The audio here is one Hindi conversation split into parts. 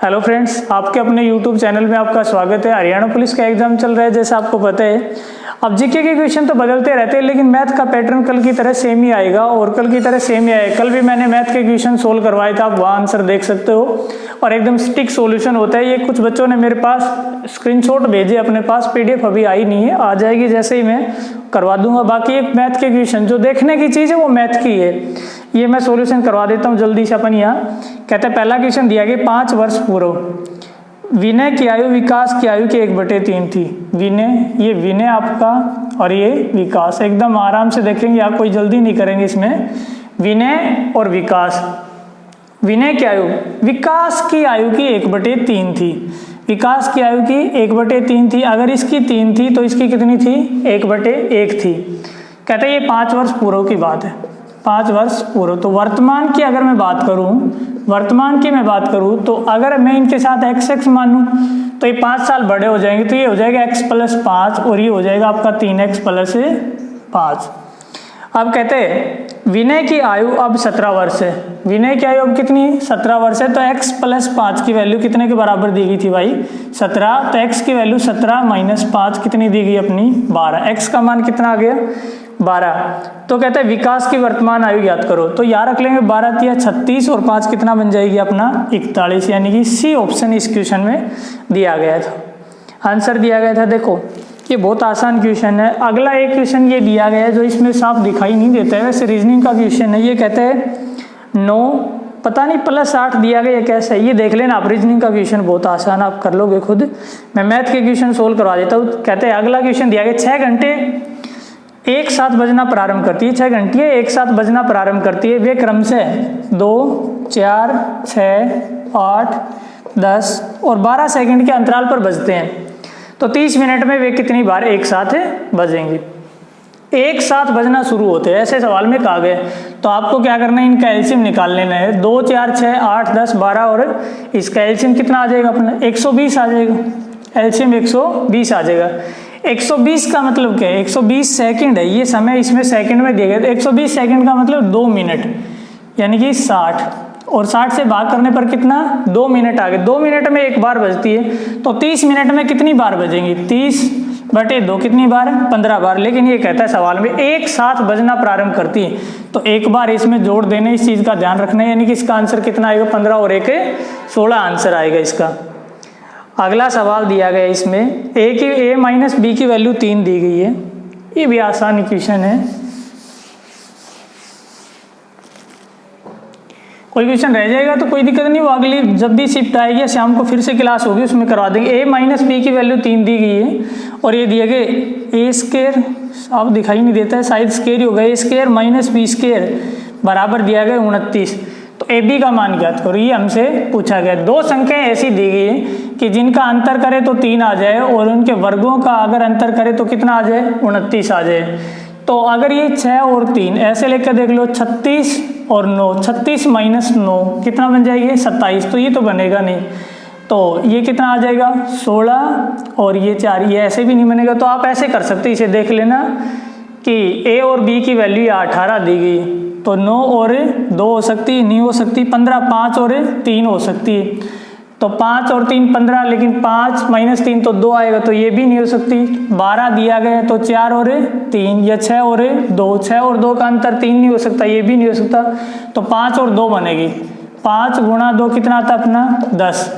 हेलो फ्रेंड्स, आपके अपने YouTube चैनल में आपका स्वागत है। हरियाणा पुलिस का एग्जाम चल रहा है, जैसा आपको पता है। अब जीके के क्वेश्चन तो बदलते रहते हैं, लेकिन मैथ का पैटर्न कल की तरह सेम ही आएगा और कल की तरह सेम ही आएगा। कल भी मैंने मैथ के क्वेश्चन सोल्व करवाए थे, आप वहाँ आंसर देख सकते हो और एकदम स्टिक सॉल्यूशन होता है। ये कुछ बच्चों ने मेरे पास स्क्रीनशॉट भेजे, अपने पास PDF अभी आई नहीं है, आ जाएगी जैसे ही मैं करवा दूंगा। बाकी एक मैथ के क्वेश्चन जो देखने की चीज़ है वो मैथ की है, ये मैं सॉल्यूशन करवा देता हूँ जल्दी से। अपन यहाँ कहते हैं पहला क्वेश्चन दिया गया 5 वर्ष पूर्व विनय की आयु विकास की आयु की 1/3 थी। विनय, ये विनय आपका और ये विकास, एकदम आराम से देखेंगे आप, कोई जल्दी नहीं करेंगे इसमें। विनय और विकास, विनय की आयु विकास की आयु की 1/3 थी। विकास की आयु की 1/3 थी। अगर इसकी 3 थी तो इसकी कितनी थी? 1/1 थी। कहते हैं ये 5 वर्ष पूर्व की बात है, 5 वर्ष पूर्व। तो वर्तमान की अगर मैं बात करूं, वर्तमान की मैं बात करूं तो अगर मैं इनके साथ x मानूं तो ये 5 साल बड़े हो जाएंगे, तो ये हो जाएगा x + 5 और ये हो जाएगा आपका 3x + 5। अब कहते हैं विनय की आयु अब 17 वर्ष है। विनय की आयु अब कितनी? 17 वर्ष है। तो x + 5 की वैल्यू कितने के बराबर दी गई थी भाई? 17। तो x की वैल्यू 17 - 5 कितनी दी गई अपनी? 12। x का मान कितना आ गया? 12। तो कहते हैं विकास की वर्तमान आयु ज्ञात करो। तो याद रख लेंगे 12 × 36 और 5 कितना बन जाएगी अपना? 41। यानी कि सी ऑप्शन इस क्वेश्चन में दिया गया था, आंसर दिया गया था। देखो ये बहुत आसान क्वेश्चन है। अगला एक क्वेश्चन ये दिया गया है जो इसमें साफ दिखाई नहीं देता है, वैसे रीजनिंग का क्वेश्चन है। ये कहते हैं 9 पता नहीं +8 दिया गया कैसे है, ये देख लेना आप। रीजनिंग का क्वेश्चन बहुत आसान, आप कर लोगे खुद। मैं मैथ के क्वेश्चन सोल्व करवा देता हूँ। कहते हैं अगला क्वेश्चन दिया गया 6 घंटे एक साथ बजना प्रारंभ करती है। 6 घंटियाँ एक साथ बजना प्रारंभ करती है। वे क्रम से 2, 4, 6, 8, 10 और 12 सेकंड के अंतराल पर बजते हैं। तो 30 मिनट में वे कितनी बार एक साथ बजेंगे? एक साथ बजना शुरू होते हैं, ऐसे सवाल में कहा गया। तो आपको क्या करना है, इनका एलसीएम निकाल लेना है। 2, 4, 6, 8, 10, 12 और इसका एलसीएम कितना आ जाएगा अपना? 120 आ जाएगा। एलसीएम 120 आ जाएगा। 120 का मतलब क्या है? 120 सेकंड है, ये समय इसमें सेकंड में दिया गया। तो 120 सेकंड का मतलब 2 मिनट, यानी कि 60। और 60 से भाग करने पर कितना? 2 मिनट आ गए। 2 मिनट में एक बार बजती है, तो 30 मिनट में कितनी बार बजेंगी? 30/2 कितनी बार? 15 बार। लेकिन ये कहता है सवाल में एक साथ बजना प्रारंभ करती है, तो एक बार इसमें जोड़ देने, इस चीज़ का ध्यान रखना है। यानी कि इसका आंसर कितना आएगा? 15 और 1 16 आंसर आएगा इसका। अगला सवाल दिया गया इसमें a - b की वैल्यू 3 दी गई है। ये भी आसान क्वेश्चन है। कोई क्वेश्चन रह जाएगा तो कोई दिक्कत नहीं, वो अगली जब भी शिफ्ट आएगी या शाम को फिर से क्लास होगी उसमें करवा देंगे। a - b की वैल्यू 3 दी गई है और ये दिए गए a² अब दिखाई नहीं देता है, शायद स्क्वायर ही होगा। a² - b² बराबर दिया गया 29। तो AB का मान ज्ञात करो, ये हमसे पूछा गया। 2 संख्याएं ऐसी दी गई है कि जिनका अंतर करे तो 3 आ जाए और उनके वर्गों का अगर अंतर करे तो कितना आ जाए? 29 आ जाए। तो अगर ये 6 और 3 ऐसे लेकर देख लो, 36 और 9, 36 - 9 कितना बन जाएगी? 27। तो ये तो बनेगा नहीं, तो ये कितना आ जाएगा? 16 और ये 4, ये ऐसे भी नहीं बनेगा। तो आप ऐसे कर सकते, इसे देख लेना कि A और B की वैल्यू 18 दी गई, तो 9 और 2 हो सकती है, नहीं हो सकती। 15, 5 और 3 हो सकती है, तो 5 और 3 15, लेकिन 5 - 3 तो 2 आएगा, तो ये भी नहीं हो सकती। 12 दिया गया तो 4 और 3 या 6 और 2, 6 और 2 का अंतर 3 नहीं हो सकता, ये भी नहीं हो सकता। तो 5 और 2 बनेगी। 5 × 2 कितना आता अपना? 10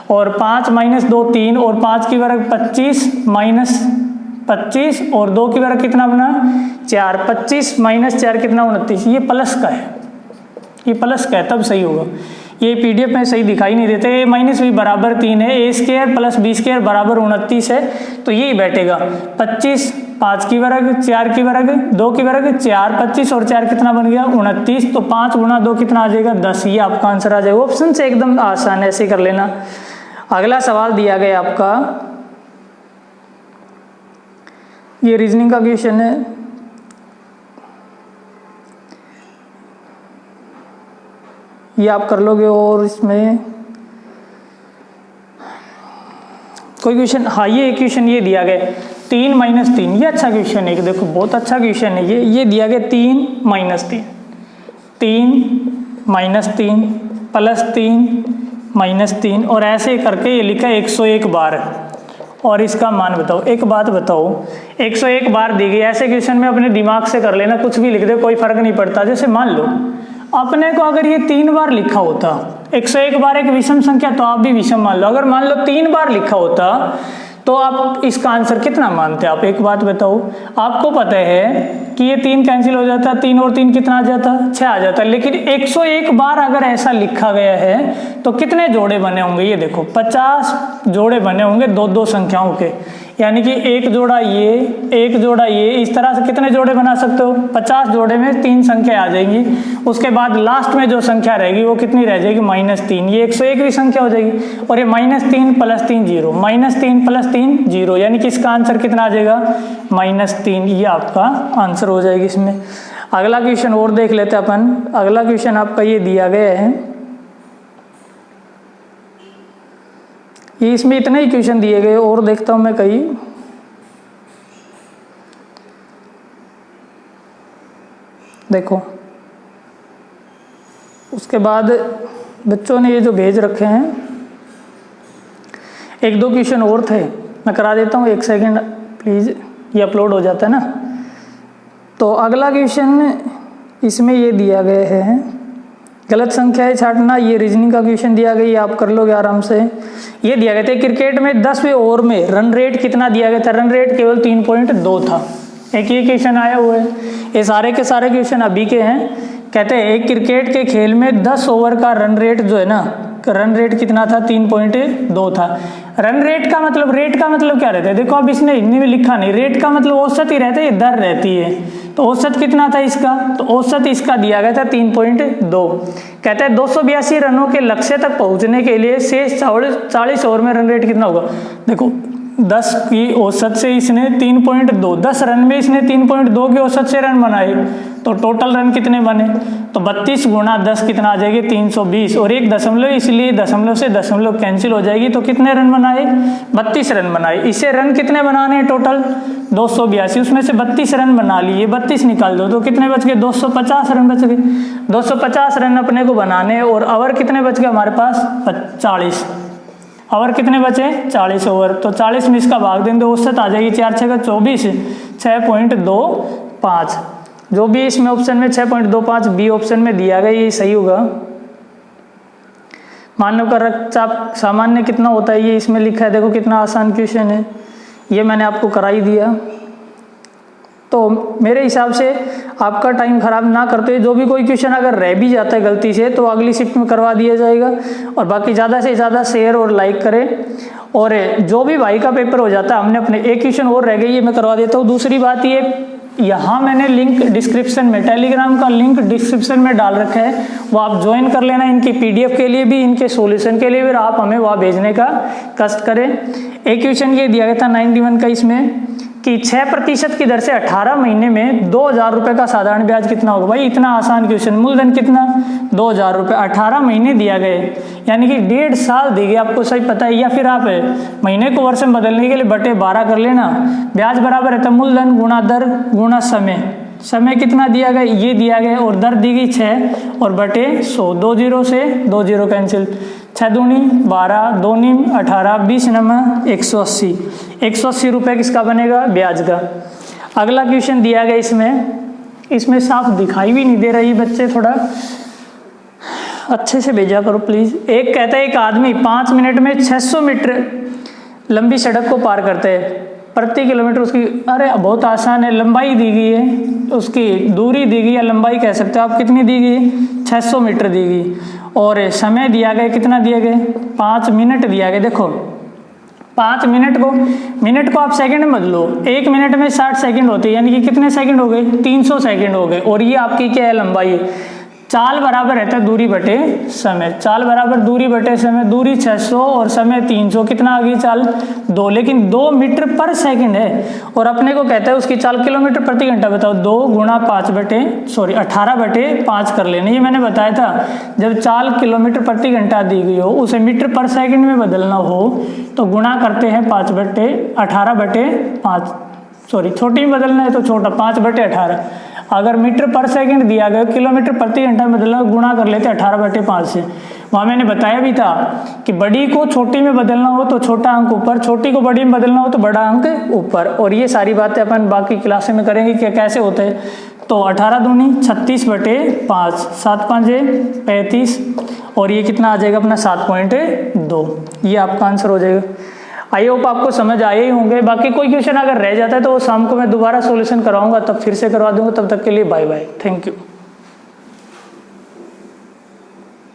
और 5 - 2 3 और 5 की वर्ग 25 - 25 और 2 की वर्ग कितना बना? 4। 25 - 4 कितना? 29। ये प्लस का है, ये प्लस का है, तब सही होगा। ये PDF में सही दिखाई नहीं देते। a - b बराबर 3 है, a² + b² बराबर 29 है, तो यही बैठेगा। 25 5 की वर्ग 4 की वर्ग 2 की वर्ग 4, 25 और 4 कितना बन गया? 29। तो 5 × 2 कितना आ जाएगा? 10। ये आपका आंसर आ जाएगा। ऑप्शन से एकदम आसान है, ऐसे कर लेना। अगला सवाल दिया गया आपका, ये रीजनिंग का क्वेश्चन है। ये आप कर लोगे और इसमें कोई क्वेश्चन, हाँ ये क्वेश्चन ये दिया गया 3 - 3, ये अच्छा क्वेश्चन है। देखो बहुत अच्छा क्वेश्चन है ये दिया गया 3 - 3, 3 - 3 +3 -3 और ऐसे करके ये लिखा है 101 बार और इसका मान बताओ। एक बात बताओ, 101 बार दी गई, ऐसे क्वेश्चन में अपने दिमाग से कर लेना, कुछ भी लिख दे कोई फर्क नहीं पड़ता। जैसे मान लो अपने को अगर ये 3 बार लिखा होता, 101 बार एक विषम संख्या तो आप भी विषम मान लो, अगर मान लो 3 बार लिखा होता तो आप इसका आंसर कितना मानते? आप एक बात बताओ, आपको पता है कि ये 3 कैंसिल हो जाता, 3 और 3 कितना आ जाता? 6 आ जाता। लेकिन 101 बार अगर ऐसा लिखा गया है तो कितने जोड़े बने होंगे? ये देखो 50 जोड़े बने होंगे दो दो संख्याओं के, यानी कि एक जोड़ा ये, एक जोड़ा ये, इस तरह से कितने जोड़े बना सकते हो? 50 जोड़े में 3 संख्या आ जाएंगी, उसके बाद लास्ट में जो संख्या रहेगी वो कितनी रह जाएगी? -3। ये 101वीं संख्या हो जाएगी और ये -3 + 3 0, -3 + 3 0, यानी कि इसका आंसर कितना आ जाएगा? -3। ये आपका आंसर हो जाएगी इसमें। अगला क्वेश्चन और देख लेते हैं अपन। अगला क्वेश्चन आपका ये दिया गया है, ये इसमें इतने ही क्वेश्चन दिए गए और देखता हूं मैं कहीं। देखो उसके बाद बच्चों ने ये जो भेज रखे हैं, 1-2 क्वेश्चन और थे, मैं करा देता हूँ, 1 सेकंड प्लीज़, ये अपलोड हो जाता है ना। तो अगला क्वेश्चन इसमें ये दिया गया है, गलत संख्याएं छांटना, ये रीजनिंग का क्वेश्चन दिया गया, ये आप कर लोगे आराम से। ये दिया गया था क्रिकेट में 10वें ओवर में रन रेट कितना दिया गया था? रन रेट केवल 3.2 था। एक ये क्वेश्चन आया हुआ है, ये सारे के सारे क्वेश्चन अभी के हैं। कहते हैं एक क्रिकेट के खेल में 10 ओवर का रन रेट जो है ना, रन रेट कितना था? 3.2 था। रन रेट का मतलब, रेट का मतलब क्या रहता है? देखो अब इसने हिंदी में लिखा नहीं, रेट का मतलब औसत ही रहता है, ये दर रहती है। तो औसत कितना था इसका? तो औसत इसका दिया गया था 3.2। कहता है 282 रनों के लक्ष्य तक पहुंचने के लिए शेष 40 ओवर में रन रेट कितना होगा? देखो 10 की औसत से इसने 3.2, 10 रन में इसने 3.2 की औसत से रन बनाए, तो टोटल रन कितने बने? तो 32 × 10 कितना आ जाएगी? 320, और एक दशमलव, इसलिए दशमलव से दशमलव कैंसिल हो जाएगी। तो कितने रन बनाए? 32 रन बनाए। इसे रन कितने बनाने हैं टोटल? 282, उसमें से 32 रन बना लिए, 32 निकाल दो तो कितने बच गए? 250 रन बच गए। 250 रन अपने को बनाने, और ओवर कितने बच गए हमारे पास? 40 ओवर कितने बचे? 40 ओवर। तो 40 में इसका भाग देंगे, औसत आ जाएगी 4 × 6 = 24, 6.25। जो भी इसमें ऑप्शन में 6.25 बी ऑप्शन में दिया गया, ये सही होगा। मानव का रक्तचाप सामान्य कितना होता है, ये इसमें लिखा है। देखो कितना आसान क्वेश्चन है, ये मैंने आपको करा ही दिया। तो मेरे हिसाब से आपका टाइम खराब ना करते, जो भी कोई क्वेश्चन अगर रह भी जाता है गलती से तो अगली शिफ्ट में करवा दिया जाएगा। और बाकी ज़्यादा से ज़्यादा शेयर और लाइक करें। और जो भी भाई का पेपर हो जाता है, हमने अपने एक क्वेश्चन और रह गई, ये मैं करवा देता हूँ। दूसरी बात ये, यहाँ मैंने लिंक डिस्क्रिप्शन में, टेलीग्राम का लिंक डिस्क्रिप्शन में डाल रखा है, वो आप ज्वाइन कर लेना। इनकी PDF के लिए भी, इनके सॉल्यूशन के लिए भी आप हमें वहाँ भेजने का कष्ट करें। एक क्वेश्चन ये दिया गया था 91 का, इसमें कि 6% की दर से 18 महीने में 2000 रुपये का साधारण ब्याज कितना होगा? भाई इतना आसान क्वेश्चन, मूलधन कितना? 2000 रुपये, 18 महीने दिया गए, यानी कि 1.5 साल दी गई, आपको सही पता है। या फिर आप महीने को वर्ष में बदलने के लिए /12 कर लेना। ब्याज बराबर रहता है मूलधन गुणा दर गुणा समय। समय कितना दिया गया? ये दिया गया, और दर दी गई 6 और /100, 2 0 से 2 0 कैंसिल, 6 दूनी 12, 2 नीम 18, 20 नमा 180, 180 रुपये किसका बनेगा? ब्याज का। अगला क्वेश्चन दिया गया, इसमें साफ दिखाई भी नहीं दे रही, बच्चे थोड़ा अच्छे से भेजा करो प्लीज़। एक कहता है एक आदमी 5 मिनट में 600 मीटर लंबी सड़क को पार करता है, प्रति किलोमीटर उसकी, अरे बहुत आसान है, लंबाई दी गई है, उसकी दूरी दी गई है, लंबाई कह सकते हो आप, कितनी दी गई? 600 मीटर दी गई। और समय दिया गया, कितना दिया गया? 5 मिनट दिया गया। देखो 5 मिनट को आप सेकंड में बदलो, 1 मिनट में 60 सेकंड होते हैं, यानी कि कितने सेकंड हो गए? 300 सेकंड हो गए। और ये आपकी क्या है? लंबाई। चाल बराबर रहता है दूरी बटे समय, चाल बराबर दूरी बटे समय, दूरी 600 और समय 300, कितना आ गई चाल? 2, लेकिन 2 मीटर पर सेकंड है, और अपने को कहता है उसकी चाल किलोमीटर प्रति घंटा। बताओ 2 × 18/5 कर लेना। ये मैंने बताया था, जब चाल किलोमीटर प्रति घंटा दी गई हो, उसे मीटर पर सेकंड में बदलना हो तो गुणा करते हैं 18/5, छोटी में बदलना है तो छोटा 5/18। अगर मीटर पर सेकंड दिया गया, किलोमीटर प्रति घंटा में बदलना, गुणा कर लेते 18/5 से। वहाँ मैंने बताया भी था कि बड़ी को छोटी में बदलना हो तो छोटा अंक ऊपर, छोटी को बड़ी में बदलना हो तो बड़ा अंक ऊपर। और ये सारी बातें अपन बाकी क्लास में करेंगे कि कैसे होते हैं। तो 18 दूनी 36/5, 7 5 35, और ये कितना आ जाएगा अपना 7.2। ये आपका आंसर हो जाएगा। आई होप आपको समझ आए ही होंगे। बाकी कोई क्वेश्चन अगर रह जाता है तो वो शाम को मैं दोबारा सॉल्यूशन कराऊंगा, तब फिर से करवा दूंगा। तब तक के लिए बाय बाय, थैंक यू।